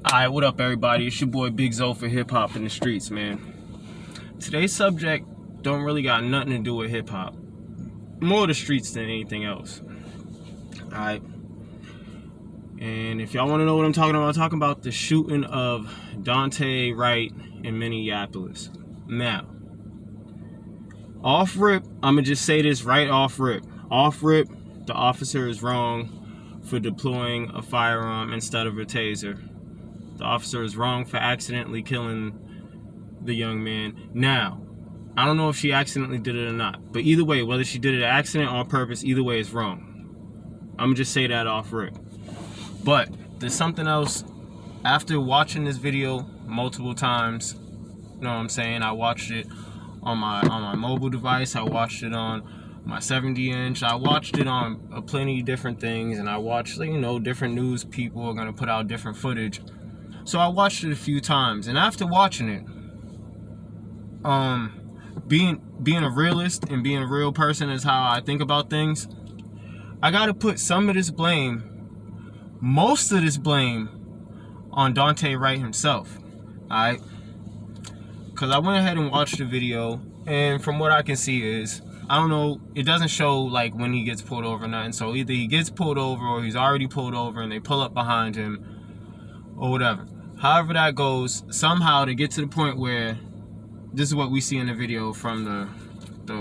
Alright, what up everybody? It's your boy Big Zo for Hip Hop in the Streets, man. Today's subject don't really got nothing to do with hip hop. More the streets than anything else. Alright. And if y'all want to know what I'm talking about the shooting of Daunte Wright in Minneapolis. Now, off rip, I'ma just say this right off rip. Off rip, the officer is wrong for deploying a firearm instead of a taser. The officer is wrong for accidentally killing the young man. Now, I don't know if she accidentally did it or not, but either way, whether she did it accident or on purpose, either way it's wrong. I'm gonna just say that off rip. But there's something else. After watching this video multiple times, you know what I'm saying? I watched it on my mobile device. I watched it on my 70-inch. I watched it on plenty of different things, and I watched, you know, different news people are gonna put out different footage. So I watched it a few times, and after watching it, being a realist and being a real person is how I think about things. I gotta put some of this blame, most of this blame, on Daunte Wright himself. Alright? Because I went ahead and watched the video, and from what I can see is, I don't know, it doesn't show like when he gets pulled over or nothing. So either he gets pulled over or he's already pulled over and they pull up behind him or whatever. However that goes, somehow they get to the point where this is what we see in the video from the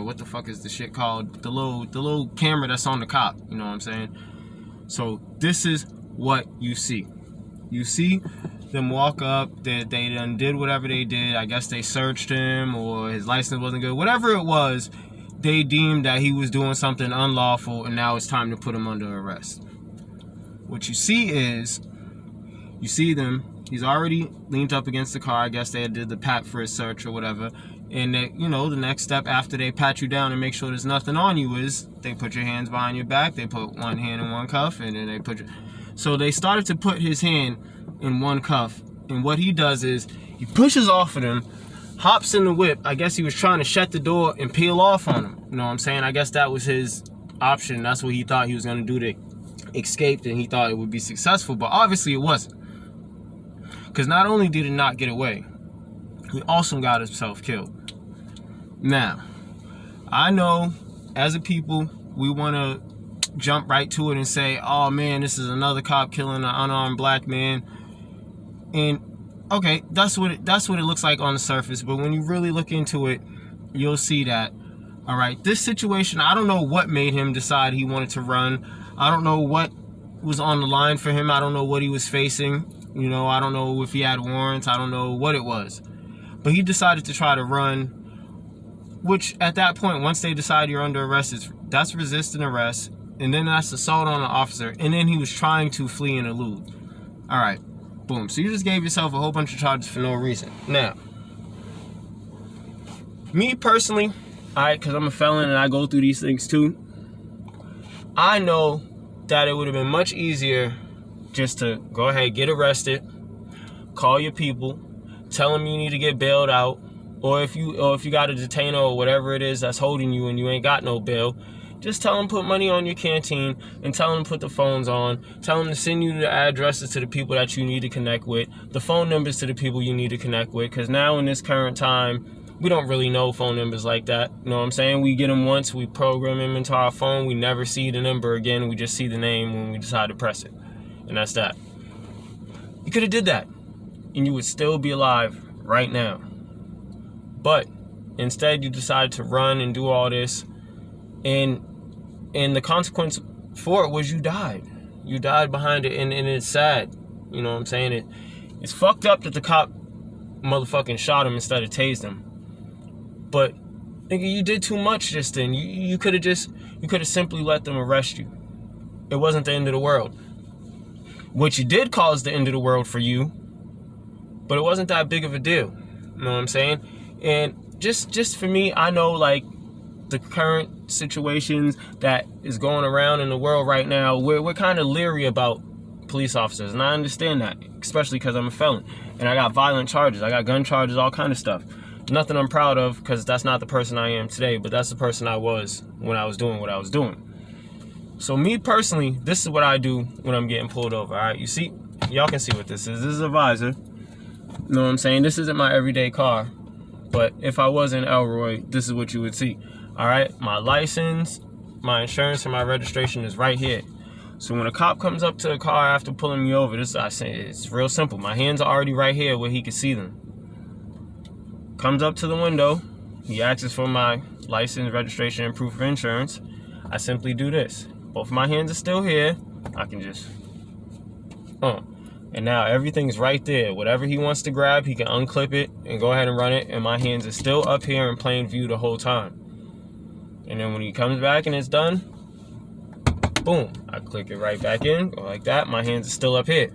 what the fuck is the shit called? The little camera that's on the cop, you know what I'm saying? So this is what you see. You see them walk up, they done did whatever they did. I guess they searched him or his license wasn't good. Whatever it was, they deemed that he was doing something unlawful and now it's time to put him under arrest. What you see is, you see them, he's already leaned up against the car. I guess they did the pat for his search or whatever. And they, you know, the next step after they pat you down and make sure there's nothing on you is they put your hands behind your back. They put one hand in one cuff and then they put your... So they started to put his hand in one cuff. And what he does is he pushes off of him, hops in the whip. I guess he was trying to shut the door and peel off on him. You know what I'm saying? I guess that was his option. That's what he thought he was going to do to escape, and he thought it would be successful. But obviously it wasn't. Because not only did he not get away, he also got himself killed. Now, I know as a people, we want to jump right to it and say, oh man, this is another cop killing an unarmed black man. And okay, that's what it looks like on the surface. But when you really look into it, you'll see that, all right, this situation, I don't know what made him decide he wanted to run. I don't know what was on the line for him. I don't know what he was facing. You know, I don't know if he had warrants. I don't know what it was. But he decided to try to run, which at that point, once they decide you're under arrest, that's resisting arrest. And then that's assault on an officer. And then he was trying to flee and elude. All right, boom. So you just gave yourself a whole bunch of charges for no reason. Now, me personally, all right, because I'm a felon and I go through these things too, I know that it would have been much easier just to go ahead, get arrested, call your people, tell them you need to get bailed out, or if you got a detainer or whatever it is that's holding you and you ain't got no bail, just tell them put money on your canteen and tell them put the phones on, tell them to send you the addresses to the people that you need to connect with, the phone numbers to the people you need to connect with, because now in this current time, we don't really know phone numbers like that. You know what I'm saying? We get them once, we program them into our phone, we never see the number again, we just see the name when we decide to press it. And that's that. You could have did that, and you would still be alive right now. But instead, you decided to run and do all this, and the consequence for it was you died. You died behind it, and it's sad. You know what I'm saying? It's fucked up that the cop motherfucking shot him instead of tased him. But nigga, you did too much just then. You could have simply let them arrest you. It wasn't the end of the world. What you did cause the end of the world for you, but it wasn't that big of a deal. You know what I'm saying? And just for me, I know like the current situations that is going around in the world right now, we're kind of leery about police officers. And I understand that, especially because I'm a felon. And I got violent charges. I got gun charges, all kind of stuff. Nothing I'm proud of, because that's not the person I am today, but that's the person I was when I was doing what I was doing. So me personally, this is what I do when I'm getting pulled over, all right? You see, y'all can see what this is. This is a visor. You know what I'm saying? This isn't my everyday car. But if I was in Elroy, this is what you would see. All right, my license, my insurance, and my registration is right here. So when a cop comes up to the car after pulling me over, I say it's real simple. My hands are already right here where he can see them. Comes up to the window, he asks for my license, registration, and proof of insurance. I simply do this. Both my hands are still here. I can just, and now everything's right there. Whatever he wants to grab, he can unclip it and go ahead and run it. And my hands are still up here in plain view the whole time. And then when he comes back and it's done, boom, I click it right back in, go like that. My hands are still up here.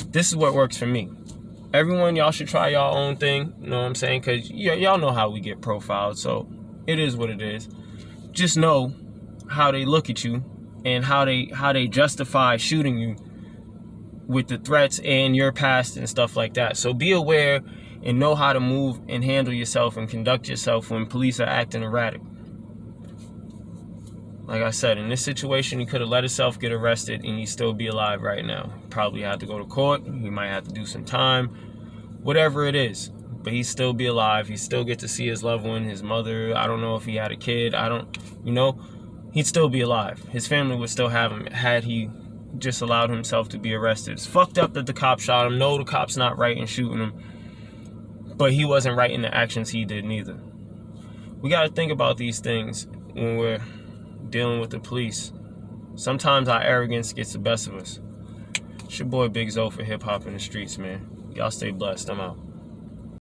This is what works for me. Everyone, y'all should try y'all own thing. You know what I'm saying? Because y'all know how we get profiled. So it is what it is. Just know how they look at you and how they justify shooting you with the threats and your past and stuff like that. So be aware and know how to move and handle yourself and conduct yourself when police are acting erratic. Like I said, in this situation, he could have let himself get arrested and he'd still be alive right now. Probably had to go to court. He might have to do some time. Whatever it is. But he'd still be alive. He'd still get to see his loved one, his mother. I don't know if he had a kid. He'd still be alive. His family would still have him had he just allowed himself to be arrested. It's fucked up that the cop shot him. No, the cop's not right in shooting him. But he wasn't right in the actions he did neither. We got to think about these things when we're dealing with the police. Sometimes our arrogance gets the best of us. It's your boy Big Zo for Hip Hop in the Streets, man. Y'all stay blessed. I'm out.